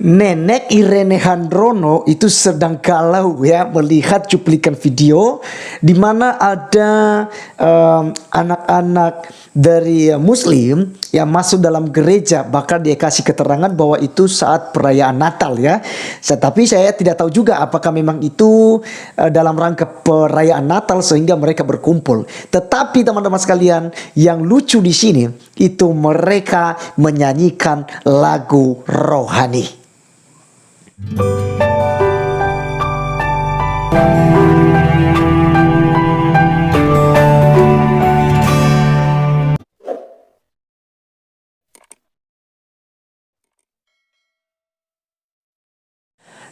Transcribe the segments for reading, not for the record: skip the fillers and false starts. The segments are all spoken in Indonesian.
Nenek Irene Handrono itu sedang galau ya melihat cuplikan video di mana ada anak-anak dari Muslim yang masuk dalam gereja, bahkan dia kasih keterangan bahwa itu saat perayaan Natal ya. Tapi saya tidak tahu juga apakah memang itu dalam rangka perayaan Natal sehingga mereka berkumpul. Tetapi teman-teman sekalian, yang lucu di sini itu mereka menyanyikan lagu rohani.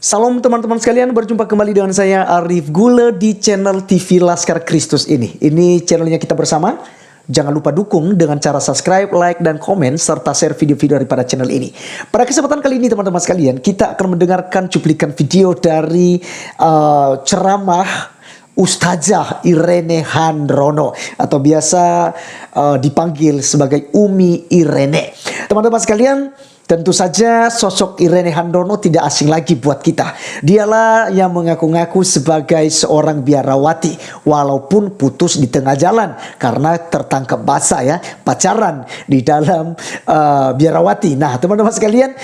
Salam teman-teman sekalian, berjumpa kembali dengan saya Arif Gule di channel TV Laskar Kristus ini. Ini channelnya kita bersama. Jangan lupa dukung dengan cara subscribe, like, dan komen, serta share video-video daripada channel ini. Pada kesempatan kali ini teman-teman sekalian, kita akan mendengarkan cuplikan video dari ceramah Ustazah Irene Handrono, atau biasa dipanggil sebagai Umi Irene. Teman-teman sekalian, tentu saja sosok Irene Handrono tidak asing lagi buat kita. Dialah yang mengaku-ngaku sebagai seorang biarawati walaupun putus di tengah jalan karena tertangkap basah ya, pacaran di dalam biarawati. Nah teman-teman sekalian,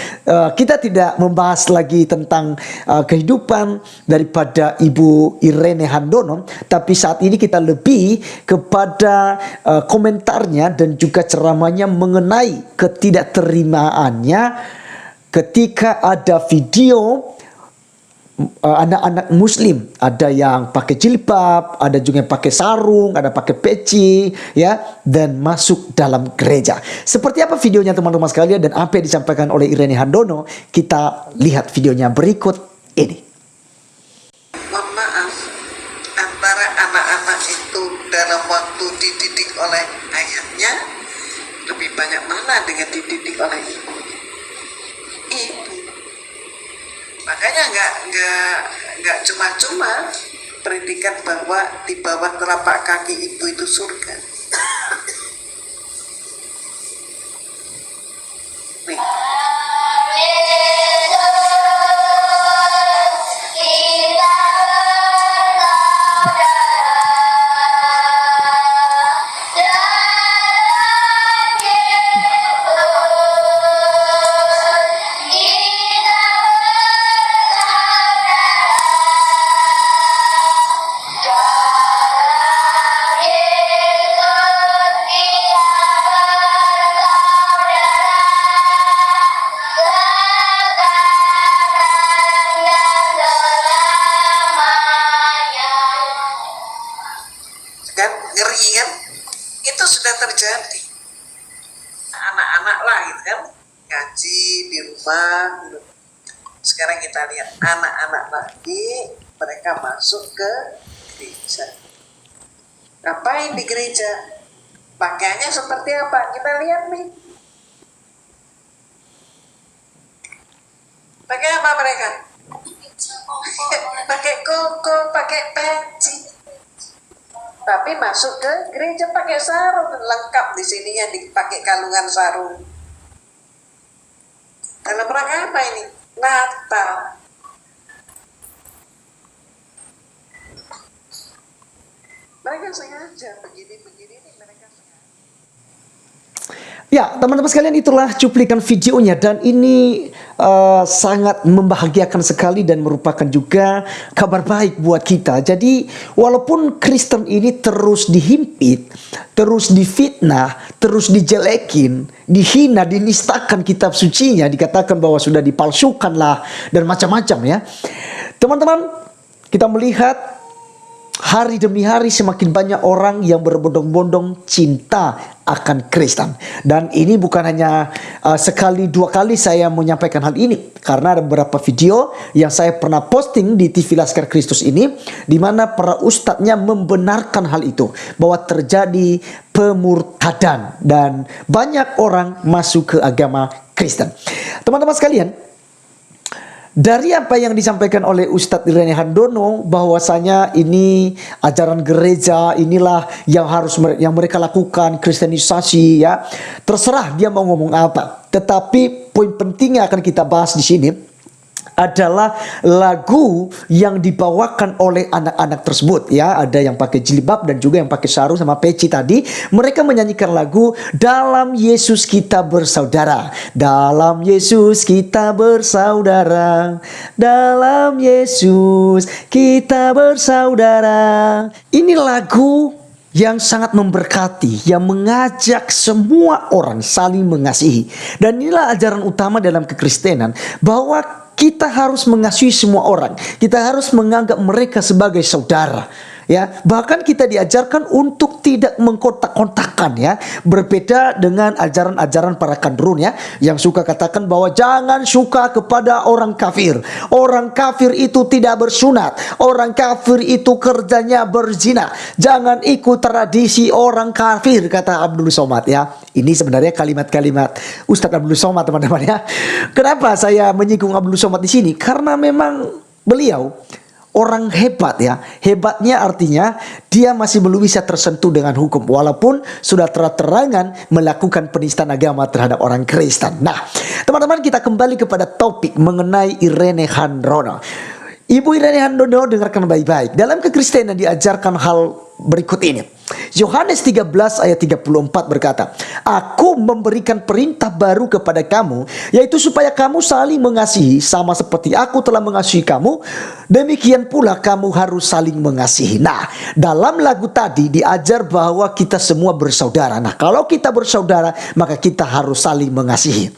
kita tidak membahas lagi tentang kehidupan daripada Ibu Irene Handrono, tapi saat ini kita lebih kepada komentarnya dan juga ceramahnya mengenai ketidakterimaannya ketika ada video anak-anak Muslim, ada yang pakai jilbab, ada juga yang pakai sarung, ada pakai peci ya, dan masuk dalam gereja. Seperti apa videonya teman-teman sekalian dan apa yang disampaikan oleh Irene Handrono? Kita lihat videonya berikut ini. Mohon maaf, antara anak-anak itu dalam waktu dididik oleh ayahnya, lebih banyak mana dengan dididik oleh ibu. Makanya nggak cuma-cuma predikat bahwa di bawah telapak kaki ibu itu surga. Nih. Ngeri kan? Itu sudah terjadi. Anak-anak lah gitu kan, ngaji di rumah. Sekarang kita lihat anak-anak lagi, mereka masuk ke gereja. Ngapain di gereja? Pakaiannya seperti apa? Kita lihat nih. Pakai apa mereka? Pakai koko, pakai peci. Tapi masuk ke gereja pakai sarung, lengkap di sininya dipakai kalungan sarung. Dalam rangka apa ini? Natal. Mereka sengaja begini-begini nih, mereka sengaja. Ya teman-teman sekalian, itulah cuplikan videonya dan ini sangat membahagiakan sekali dan merupakan juga kabar baik buat kita. Jadi walaupun Kristen ini terus dihimpit, terus difitnah, terus dijelekin, dihina, dinistakan kitab sucinya, dikatakan bahwa sudah dipalsukan lah dan macam-macam ya. Teman-teman, kita melihat hari demi hari semakin banyak orang yang berbondong-bondong cinta akan Kristen. Dan ini bukan hanya sekali dua kali saya menyampaikan hal ini, karena ada beberapa video yang saya pernah posting di TV Laskar Kristus ini, di mana para ustadznya membenarkan hal itu, bahwa terjadi pemurtadan dan banyak orang masuk ke agama Kristen. Teman-teman sekalian, dari apa yang disampaikan oleh Ustadz Irene Handrono, bahwasanya ini ajaran gereja, inilah yang harus yang mereka lakukan, kristenisasi ya. Terserah dia mau ngomong apa. Tetapi poin penting yang akan kita bahas di sini, adalah lagu yang dibawakan oleh anak-anak tersebut, ya. Ada yang pakai jilbab dan juga yang pakai sarung sama peci tadi. Mereka menyanyikan lagu Dalam Yesus Kita Bersaudara. Dalam Yesus kita bersaudara. Dalam Yesus kita bersaudara. Ini lagu yang sangat memberkati, yang mengajak semua orang saling mengasihi. Dan inilah ajaran utama dalam kekristenan, bahwa kita harus mengasihi semua orang. Kita harus menganggap mereka sebagai saudara. Ya, bahkan kita diajarkan untuk tidak mengkontak-kontakan, ya. Berbeda dengan ajaran-ajaran para kandrun, ya, yang suka katakan bahwa jangan suka kepada orang kafir. Orang kafir itu tidak bersunat. Orang kafir itu kerjanya berzina. Jangan ikut tradisi orang kafir, kata Abdul Somad, ya. Ini sebenarnya kalimat-kalimat Ustadz Abdul Somad, teman-teman, ya. Kenapa saya menyinggung Abdul Somad di sini? Karena memang beliau orang hebat, ya. Hebatnya artinya dia masih belum bisa tersentuh dengan hukum, walaupun sudah terang-terangan melakukan penistaan agama terhadap orang Kristen. Nah, teman-teman, kita kembali kepada topik mengenai Irene Handrono. Ibu Irene Handrono, dengarkan baik-baik. Dalam kekristenan diajarkan hal berikut ini. Yohanes 13 ayat 34 berkata, Aku memberikan perintah baru kepada kamu, yaitu supaya kamu saling mengasihi, sama seperti aku telah mengasihi kamu, demikian pula kamu harus saling mengasihi. Nah, dalam lagu tadi diajar bahwa kita semua bersaudara. Nah, kalau kita bersaudara, maka kita harus saling mengasihi.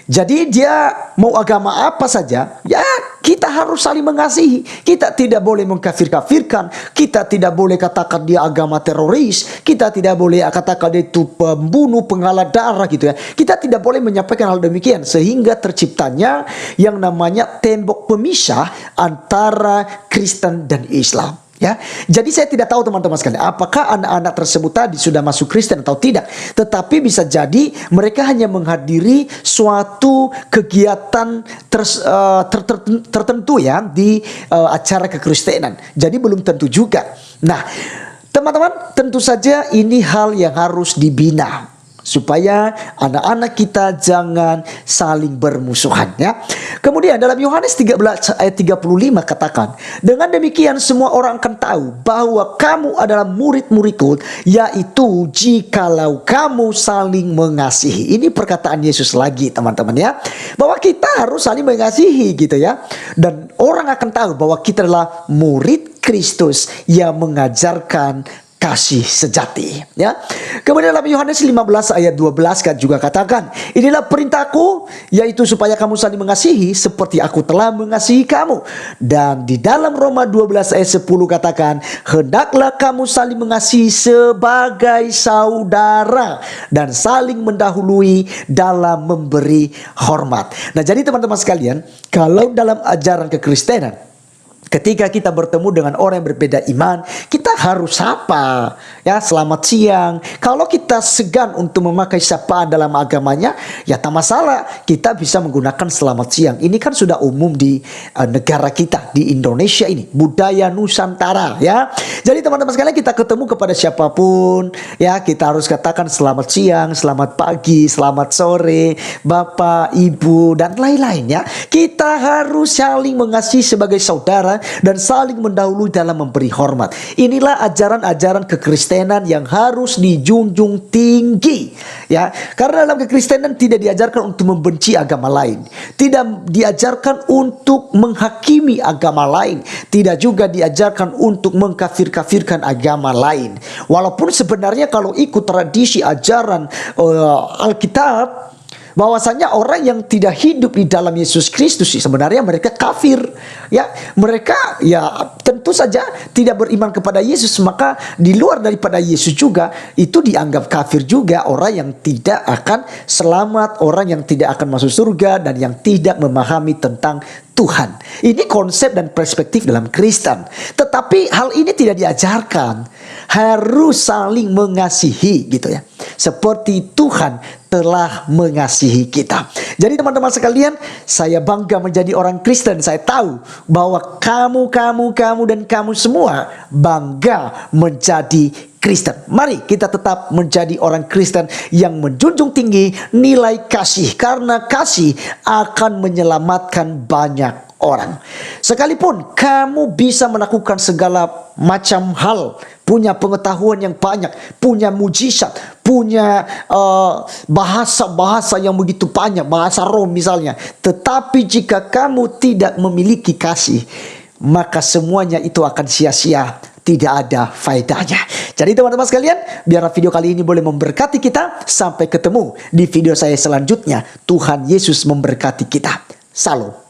Jadi dia mau agama apa saja, ya kita harus saling mengasihi. Kita tidak boleh mengkafir-kafirkan. Kita tidak boleh katakan dia agama teroris. Kita tidak boleh katakan dia itu pembunuh, penghalau darah, gitu, ya. Kita tidak boleh menyampaikan hal demikian, sehingga terciptanya yang namanya tembok pemisah antara Kristen dan Islam. Ya, jadi saya tidak tahu, teman-teman sekalian, apakah anak-anak tersebut tadi sudah masuk Kristen atau tidak. Tetapi bisa jadi mereka hanya menghadiri suatu kegiatan tertentu, ya, di acara kekristenan. Jadi belum tentu juga. Nah, teman-teman, tentu saja ini hal yang harus dibina, supaya anak-anak kita jangan saling bermusuhan, ya. Kemudian dalam Yohanes 13 ayat 35 katakan, dengan demikian semua orang akan tahu bahwa kamu adalah murid-muridku, yaitu jikalau kamu saling mengasihi. Ini perkataan Yesus lagi, teman-teman, ya, bahwa kita harus saling mengasihi, gitu, ya. Dan orang akan tahu bahwa kita adalah murid Kristus yang mengajarkan kasih sejati, ya. Kemudian dalam Yohanes 15 ayat 12 kan juga katakan, inilah perintahku, yaitu supaya kamu saling mengasihi seperti aku telah mengasihi kamu. Dan di dalam Roma 12 ayat 10 katakan, hendaklah kamu saling mengasihi sebagai saudara dan saling mendahului dalam memberi hormat. Nah, jadi teman-teman sekalian, kalau dalam ajaran kekristenan, ketika kita bertemu dengan orang yang berbeda iman, kita harus sapa, ya, selamat siang. Kalau kita segan untuk memakai sapaan dalam agamanya, ya tak masalah, kita bisa menggunakan selamat siang. Ini kan sudah umum di negara kita, di Indonesia ini, budaya Nusantara, ya. Jadi teman-teman sekalian, kita ketemu kepada siapapun, ya, kita harus katakan selamat siang, selamat pagi, selamat sore, Bapak, Ibu, dan lain-lain, ya. Kita harus saling mengasihi sebagai saudara dan saling mendahului dalam memberi hormat. Inilah ajaran-ajaran kekristenan yang harus dijunjung tinggi, ya. Karena dalam kekristenan tidak diajarkan untuk membenci agama lain, tidak diajarkan untuk menghakimi agama lain, tidak juga diajarkan untuk mengkafir-kafirkan agama lain. Walaupun sebenarnya kalau ikut tradisi ajaran Alkitab, bahwasanya orang yang tidak hidup di dalam Yesus Kristus sebenarnya mereka kafir, ya. Mereka, ya, tentu saja tidak beriman kepada Yesus, maka di luar daripada Yesus juga itu dianggap kafir juga, orang yang tidak akan selamat, orang yang tidak akan masuk surga, dan yang tidak memahami tentang Tuhan. Ini konsep dan perspektif dalam Kristen. Tetapi hal ini tidak diajarkan. Harus saling mengasihi, gitu, ya. Seperti Tuhan telah mengasihi kita. Jadi teman-teman sekalian, saya bangga menjadi orang Kristen. Saya tahu bahwa kamu dan kamu semua bangga menjadi Kristen. Mari kita tetap menjadi orang Kristen yang menjunjung tinggi nilai kasih, karena kasih akan menyelamatkan banyak orang. Sekalipun kamu bisa melakukan segala macam hal, punya pengetahuan yang banyak, punya mujizat, punya bahasa-bahasa yang begitu banyak, bahasa roh misalnya. Tetapi jika kamu tidak memiliki kasih, maka semuanya itu akan sia-sia. Tidak ada faedahnya. Jadi teman-teman sekalian, biar video kali ini boleh memberkati kita. Sampai ketemu di video saya selanjutnya. Tuhan Yesus memberkati kita. Salam.